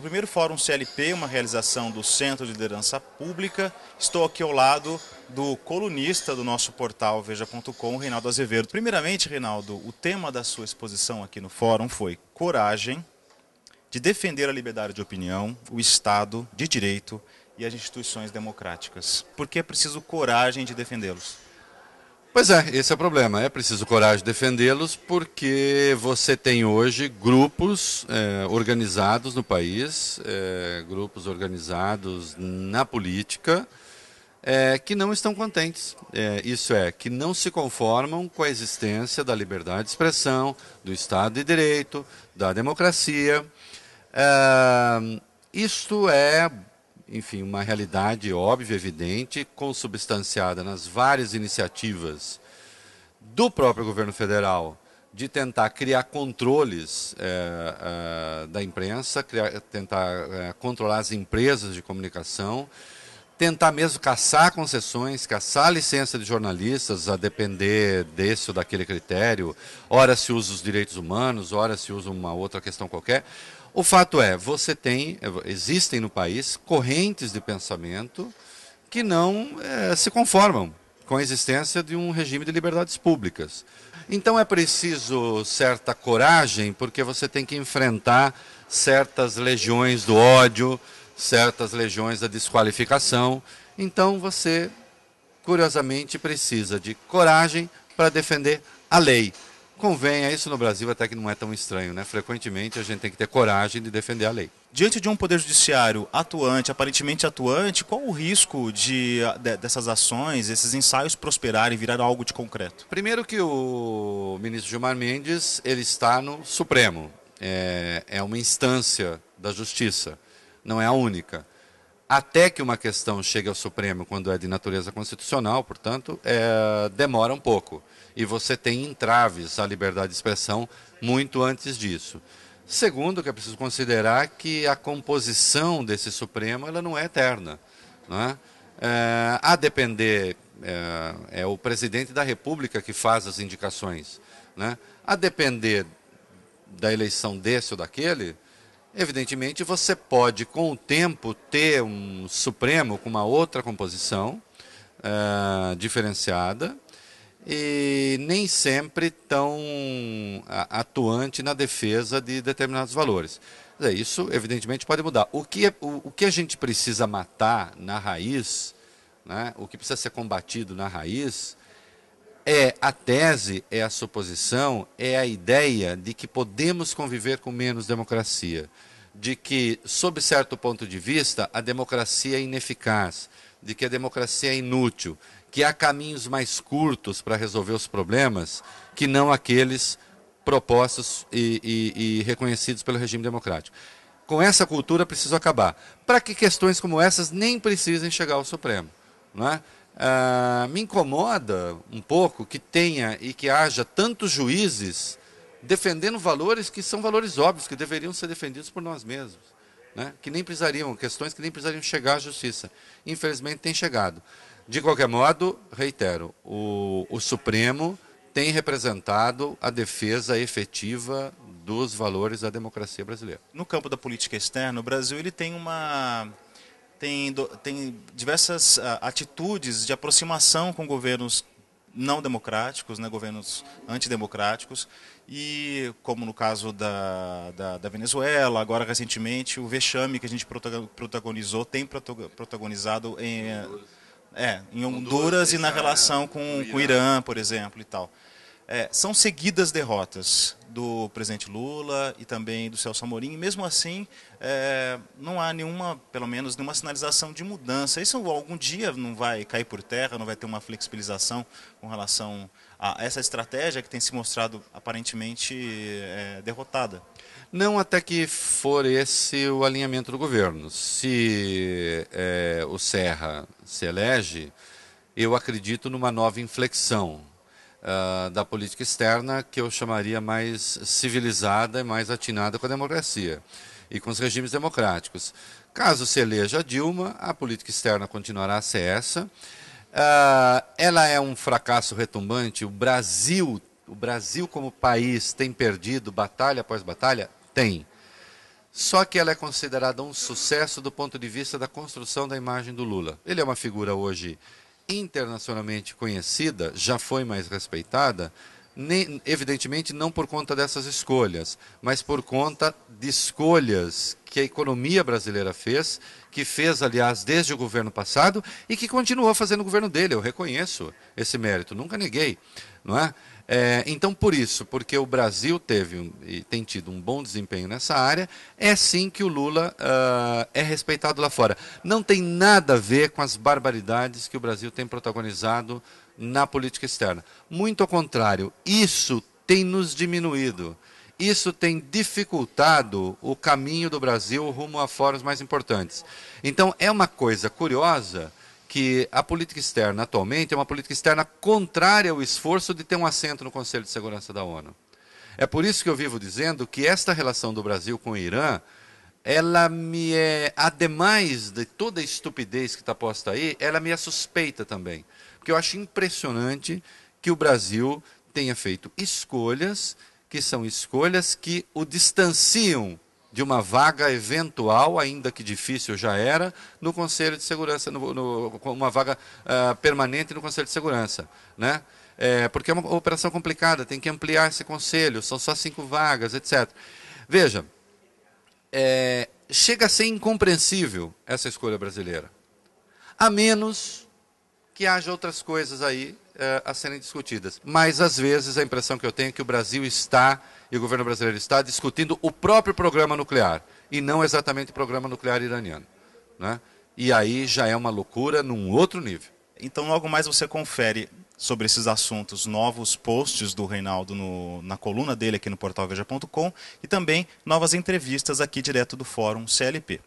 primeiro Fórum CLP, uma realização do Centro de Liderança Pública. Estou aqui ao lado do colunista do nosso portal Veja.com, Reinaldo Azevedo. Primeiramente, Reinaldo, o tema da sua exposição aqui no Fórum foi coragem de defender a liberdade de opinião, o Estado de Direito e as instituições democráticas. Por que é preciso coragem de defendê-los? Pois é, esse é o problema. É preciso coragem de defendê-los porque você tem hoje grupos organizados no país, grupos organizados na política, que não estão contentes. Isso é, que não se conformam com a existência da liberdade de expressão, do Estado de Direito, da democracia. Isto é, enfim, uma realidade óbvia, evidente, consubstanciada nas várias iniciativas do próprio governo federal de tentar criar controles da imprensa, tentar controlar as empresas de comunicação, tentar mesmo caçar concessões, caçar licença de jornalistas, a depender desse ou daquele critério. Ora se usa os direitos humanos, ora se usa uma outra questão qualquer. O fato é, existem no país correntes de pensamento que não se conformam com a existência de um regime de liberdades públicas. Então é preciso certa coragem, porque você tem que enfrentar certas legiões do ódio, certas legiões da desqualificação. Então você, curiosamente, precisa de coragem para defender a lei. Convenha, isso no Brasil até que não é tão estranho, né? Frequentemente a gente tem que ter coragem de defender a lei. Diante de um poder judiciário atuante, aparentemente atuante, qual o risco dessas ações, esses ensaios prosperarem e virar algo de concreto? Primeiro que o ministro Gilmar Mendes, ele está no Supremo. É uma instância da Justiça, não é a única. Até que uma questão chegue ao Supremo, quando é de natureza constitucional, portanto, demora um pouco. E você tem entraves à liberdade de expressão muito antes disso. Segundo, que é preciso considerar que a composição desse Supremo ela não é eterna. Não é? A depender, é o presidente da República que faz as indicações. Né? A depender da eleição desse ou daquele, evidentemente você pode, com o tempo, ter um Supremo com uma outra composição diferenciada, e nem sempre tão atuante na defesa de determinados valores. Isso, evidentemente, pode mudar. O que a gente precisa matar na raiz, né, o que precisa ser combatido na raiz, é a tese, é a suposição, é a ideia de que podemos conviver com menos democracia, de que, sob certo ponto de vista, a democracia é ineficaz, de que a democracia é inútil, que há caminhos mais curtos para resolver os problemas que não aqueles propostos e reconhecidos pelo regime democrático. Com essa cultura preciso acabar, para que questões como essas nem precisem chegar ao Supremo. Não é? Me incomoda um pouco que tenha e que haja tantos juízes defendendo valores que são valores óbvios, que deveriam ser defendidos por nós mesmos. Né? Que nem precisariam, questões que nem precisariam chegar à justiça. Infelizmente tem chegado. De qualquer modo, reitero, o Supremo tem representado a defesa efetiva dos valores da democracia brasileira. No campo da política externa, o Brasil ele tem diversas atitudes de aproximação com governos não democráticos, né, governos antidemocráticos, e como no caso da Venezuela, agora recentemente o vexame que a gente protagonizou, tem protagonizado em Honduras e na relação com o Irã, por exemplo, e tal. São seguidas derrotas do presidente Lula e também do Celso Amorim, e mesmo assim não há pelo menos nenhuma sinalização de mudança. Isso algum dia não vai cair por terra, não vai ter uma flexibilização com relação a essa estratégia que tem se mostrado aparentemente derrotada? Não, até que for esse o alinhamento do governo. Se o Serra se elege, eu acredito numa nova inflexão da política externa que eu chamaria mais civilizada e mais atinada com a democracia e com os regimes democráticos. Caso se eleja a Dilma, a política externa continuará a ser essa. Ela é um fracasso retumbante. O Brasil como país tem perdido batalha após batalha? Tem. Só que ela é considerada um sucesso do ponto de vista da construção da imagem do Lula. Ele é uma figura hoje internacionalmente conhecida, já foi mais respeitada, evidentemente não por conta dessas escolhas, mas por conta de escolhas que a economia brasileira fez, que fez, aliás, desde o governo passado e que continuou fazendo o governo dele. Eu reconheço esse mérito, nunca neguei, não é? Então, por isso, porque o Brasil teve e tem tido um bom desempenho nessa área, é sim que o Lula é respeitado lá fora. Não tem nada a ver com as barbaridades que o Brasil tem protagonizado na política externa. Muito ao contrário, isso tem nos diminuído. Isso tem dificultado o caminho do Brasil rumo a fóruns mais importantes. Então, é uma coisa curiosa que a política externa atualmente é uma política externa contrária ao esforço de ter um assento no Conselho de Segurança da ONU. É por isso que eu vivo dizendo que esta relação do Brasil com o Irã, ela me é, ademais de toda a estupidez que está posta aí, ela me é suspeita também. Porque eu acho impressionante que o Brasil tenha feito escolhas que são escolhas que o distanciam de uma vaga eventual, ainda que difícil já era, no Conselho de Segurança, uma vaga permanente no Conselho de Segurança, né? Porque é uma operação complicada, tem que ampliar esse conselho, são só 5 vagas, etc. Veja, chega a ser incompreensível essa escolha brasileira, a menos que haja outras coisas aí a serem discutidas. Mas, às vezes, a impressão que eu tenho é que o Brasil está, e o governo brasileiro está, discutindo o próprio programa nuclear, e não exatamente o programa nuclear iraniano, né? E aí já é uma loucura num outro nível. Então, logo mais você confere sobre esses assuntos, novos posts do Reinaldo na coluna dele aqui no portal Veja.com e também novas entrevistas aqui direto do Fórum CLP.